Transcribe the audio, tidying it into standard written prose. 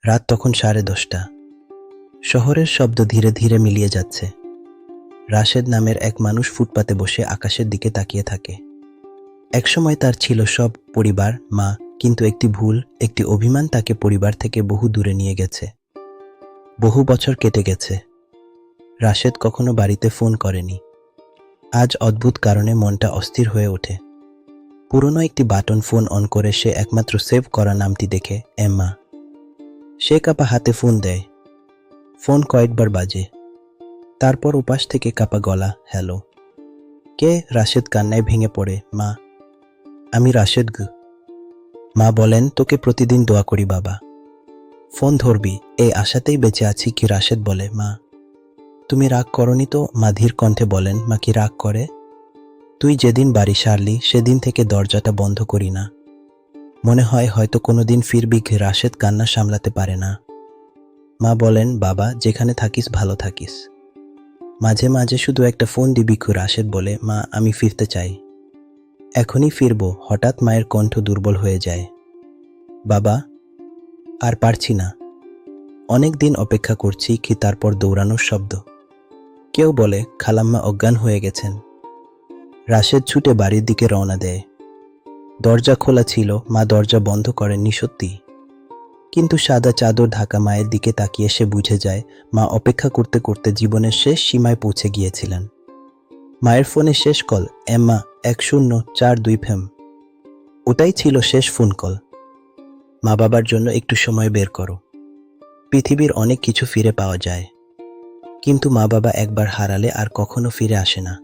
রাত তখন 10:30। শহরের শব্দ ধীরে ধীরে মিলিয়ে যাচ্ছে। রাশেদ নামের এক মানুষ ফুটপাতে বসে আকাশের দিকে তাকিয়ে থাকে। একসময় তার ছিল সব, পরিবার, মা, কিন্তু একটি ভুল, একটি অভিমান তাকে পরিবার থেকে বহু দূরে নিয়ে গেছে। বহু বছর কেটে গেছে। রাশেদ কখনো বাড়িতে ফোন করেনি। আজ অদ্ভুত কারণে মনটা অস্থির হয়ে ওঠে। পুরনো একটি বাটন ফোন অন করে সে একমাত্র সেভ করা নামটি দেখে, এম্মা। সে কাপা হাতে ফোন দেয়। ফোন কয়েকবার বাজে। তারপর উপাস থেকে কাপা গলা, হ্যালো। কে? রাশেদ কান্নায় ভেঙে পড়ে, মা। আমি রাশেদ গু। মা বলেন, তোকে প্রতিদিন দোয়া করি বাবা। ফোন ধরবি এই আশাতেই বেঁচে আছি কি? রাশেদ বলে, মা তুমি রাগ করনি তো? মা ধীর কণ্ঠে বলেন, মা কি রাগ করে? তুই যেদিন বাড়ি সারলি সেদিন থেকে দরজাটা বন্ধ করি না। মনে হয় হয়তো কোনোদিন ফিরবি। রাশেদ কান্না সামলাতে পারে না। মা বলেন, বাবা যেখানে থাকিস ভালো থাকিস। মাঝে মাঝে শুধু একটা ফোন দিবি। রাশেদ বলে, মা আমি ফিরতে চাই, এখনই ফিরবো। হঠাৎ মায়ের কণ্ঠ দুর্বল হয়ে যায়। বাবা আর পারছি না, অনেক দিন অপেক্ষা করছি। কি তারপর দৌড়ানোর শব্দ। কেউ বলে, খালাম্মা অজ্ঞান হয়ে গেছেন। রাশেদ ছুটে বাড়ির দিকে রওনা দেয়। দরজা খোলা ছিল, মা দরজা বন্ধ করেননি সত্যি, কিন্তু সাদা চাদর ঢাকা মায়ের দিকে তাকিয়ে সে বুঝে যায় মা অপেক্ষা করতে করতে জীবনের শেষ সীমায় পৌঁছে গিয়েছিলেন। মায়ের ফোনে শেষ কল, এম্মা 1042 ফেম। ওটাই ছিল শেষ ফোন কল। মা বাবার জন্য একটু সময় বের করো। পৃথিবীর অনেক কিছু ফিরে পাওয়া যায়, কিন্তু মা বাবা একবার হারালে আর কখনো ফিরে আসে না।